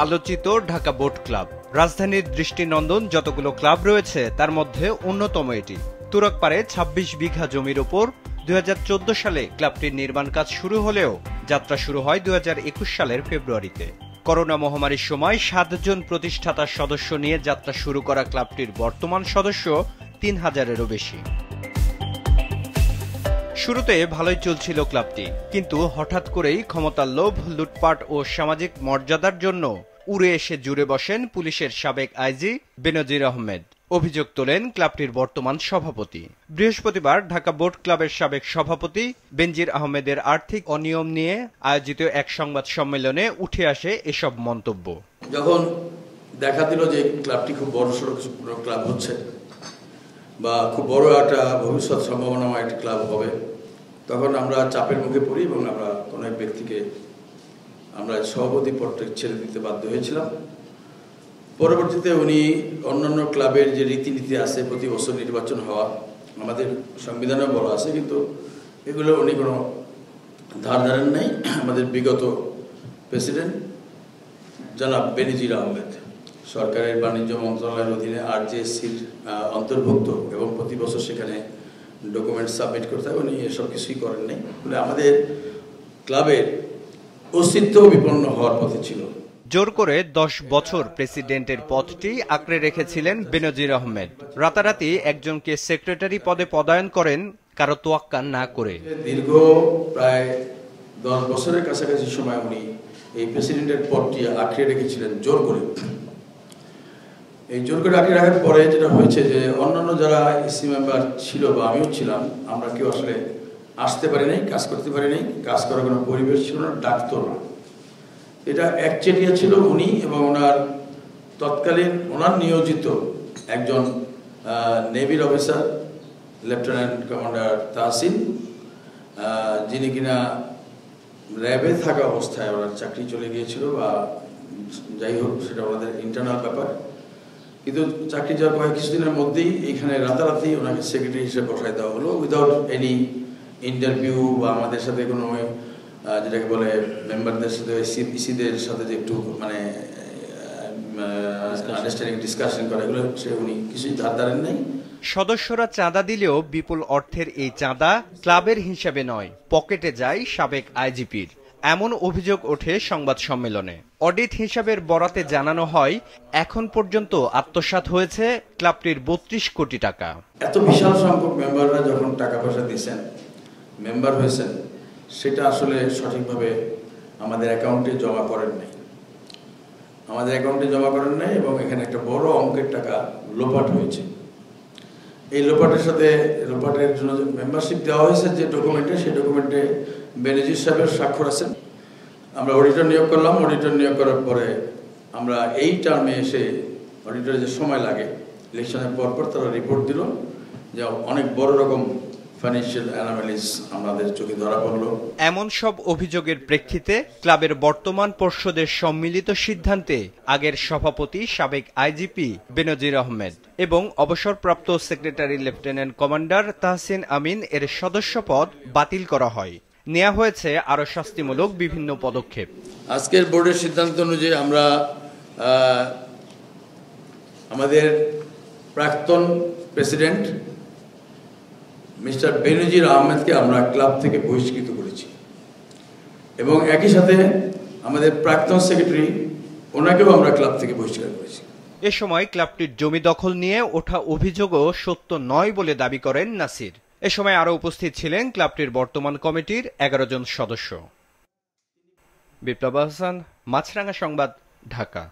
আলোচিত Dhaka boat club. রাজধানীর দৃষ্টিনন্দন যতগুলো ক্লাব রয়েছে তার মধ্যে অন্যতম এটি। তুরাগপাড়ে ২৬ বিঘা জমির ওপর ২০১৪ সালে ক্লাবটির নির্মাণ কাজ শুরু হলেও যাত্রা শুরু হয় ২০২১ সালের ফেব্রুয়ারিতে। করোনা মহামারীর সময় ৭ জন প্রতিষ্ঠাতার সদস্য নিয়ে যাত্রা শুরু করা ক্লাবটির বর্তমান সদস্য ৩,০০০-এরও বেশি। শুরুতে ভালোই চলছিল ক্লাবটি, কিন্তু হঠাৎ করেই ক্ষমতার লোভ, লুটপাট ও সামাজিক মর্যাদার জন্য উড়ে এসে জুড়ে বসেন পুলিশের সাবেক আইজি বেনজির আহমেদ। অভিযোগ তোলেন ক্লাবটির বর্তমান সভাপতি। বৃহস্পতিবার ঢাকা বোট ক্লাবের সাবেক সভাপতি বেনজির আহমেদের আর্থিক অনিয়ম নিয়ে আয়োজিত এক সংবাদ সম্মেলনে উঠে আসে এসব মন্তব্য। যখন দেখা দিল যে ক্লাবটি খুব বড়সড় ক্লাব হচ্ছে বা খুব বড় একটা ভবিষ্যৎ সম্ভাবনাময় একটা ক্লাব হবে, তখন আমরা চাপের মুখে পড়ি এবং আমরা কোনো এক ব্যক্তিকে আমরা সভাপতি পদটা ছেড়ে দিতে বাধ্য হয়েছিলাম। পরবর্তীতে উনি অন্যান্য ক্লাবের যে রীতিনীতি আছে, প্রতি বছর নির্বাচন হওয়া, আমাদের সংবিধানেও বলা আছে, কিন্তু এগুলো উনি কোনো ধার ধারেন নাই। আমাদের বিগত প্রেসিডেন্ট জনাব বেনজির আহমেদ সরকারের বাণিজ্য মন্ত্রণালয়ের অধীনে RJSCর অন্তর্ভুক্ত এবং প্রতি বছর সেখানে ডকুমেন্ট সাবমিট করতে হয়, উনি এসব কিছুই করেন নাই। ফলে আমাদের ক্লাবের অস্তিত্ব বিপন্ন হওয়ার পথে ছিল। জোর করে ১০ বছর প্রেসিডেন্টের পদটি আঁকড়ে রেখেছিলেন বেনজির আহমেদ। রাতারাতি একজনকে সেক্রেটারি পদে পদায়ন করেন কারো তোয়াক্কা না করে। দীর্ঘ প্রায় ১০ বছরের কাছাকাছি সময় উনি এই প্রেসিডেন্টের পদটি আঁকড়ে রেখেছিলেন জোর করে। এই জোর করে আঁকড়ে রাখার পরে যেটা হয়েছে যে অন্যান্য যারা ইসি মেম্বার ছিল বা আমিও ছিলাম, আমরা কেউ আসলে আসতে পারি নাই, কাজ করতে পারি নাই, কাজ করার কোনো পরিবেশ ছিল না, ডাকতো না। এটা একচেটিয়া ছিল উনি এবং ওনার তৎকালীন ওনার নিয়োজিত একজন নেভির অফিসার লেফটেন্যান্ট কমান্ডার তাহসিন, যিনি কিনা র্যাবে থাকা অবস্থায় ওনার চাকরি চলে গিয়েছিল বা যাই হোক, সেটা ওনাদের ইন্টারনাল ব্যাপার। কিন্তু চাকরি যাওয়ার কয়েক কিছুদিনের মধ্যেই এইখানে রাতারাতি ওনাকে সেক্রেটারি হিসেবে বসাই দেওয়া হলো, উইদাউট এনি ইন্টারভিউ বা আমাদের সাথে কোনো যেটাকে বলে মেম্বারদের সাথে ইসিদের সাথে যে একটু মানে আন্ডারস্ট্যান্ডিং ডিসকাশন করা, এগুলো সে উনি কিছুই ধার ধারেন নাই। সদস্যরা চাঁদা দিলেও বিপুল অর্থের এই চাঁদা ক্লাবের হিসাবে নয়, পকেটে যায় সাবেক আইজিপির, এমন অভিযোগ ওঠে সংবাদ সম্মেলনে। অডিট হিসাবের বরাতে জানানো হয় এখন পর্যন্ত আত্মসাৎ হয়েছে ক্লাবটির ৩২ কোটি টাকা। এত বিশাল সংখ্যক মেম্বাররা যখন টাকা পয়সা দিয়েছেন, মেম্বার হয়েছেন, সেটা আসলে সঠিকভাবে আমাদের অ্যাকাউন্টে জমা করেন নাই। আমাদের অ্যাকাউন্টে জমা করেন নাই এবং এখানে একটা বড় অঙ্কের টাকা লোপাট হয়েছে। এই লোপাটের জন্য যে মেম্বারশিপ দেওয়া হয়েছে যে ডকুমেন্টে, সেই ডকুমেন্টে বেনজির সাহেবের স্বাক্ষর আছেন। আমরা অডিটর নিয়োগ করলাম। অডিটর নিয়োগ করার পরে আমরা এই টার্মে এসে, অডিটরের যে সময় লাগে ইলেকশনের পরপর, তারা রিপোর্ট দিল যে অনেক বড় রকম ফাইন্যান্সিয়াল অ্যানোমালিস আমাদের চোখে ধরা পড়লো। এমন সব অভিযোগের প্রেক্ষিতে ক্লাবের বর্তমান পর্ষদের সম্মিলিত সিদ্ধান্তে আগের সভাপতি সাবেক আইজিপি বেনজির আহমেদ এবং অবসরপ্রাপ্ত সেক্রেটারি লেফটেন্যান্ট কমান্ডার তাহসিন আমিন এর সদস্যপদ বাতিল করা হয়। নেওয়া হয়েছে আরো শাস্তিমূলক বিভিন্ন পদক্ষেপ। আজকের বোর্ডের সিদ্ধান্ত অনুযায়ী আমরা আমাদের প্রাক্তন প্রেসিডেন্ট মিস্টার বেনজির আহমেদকে আমরা ক্লাব থেকে বহিষ্কৃত করেছি এবং একই সাথে আমাদের প্রাক্তন সেক্রেটারি ওনাকেও আমরা ক্লাব থেকে বহিষ্কার করেছি। এ সময় ক্লাবটির জমি দখল নিয়ে ওঠা অভিযোগও সত্য নয় বলে দাবি করেন নাসির। এ সময় আরও উপস্থিত ছিলেন ক্লাবটির বর্তমান কমিটির ১১ জন সদস্য। বিপ্লব হাসান, মাছরাঙা সংবাদ, ঢাকা।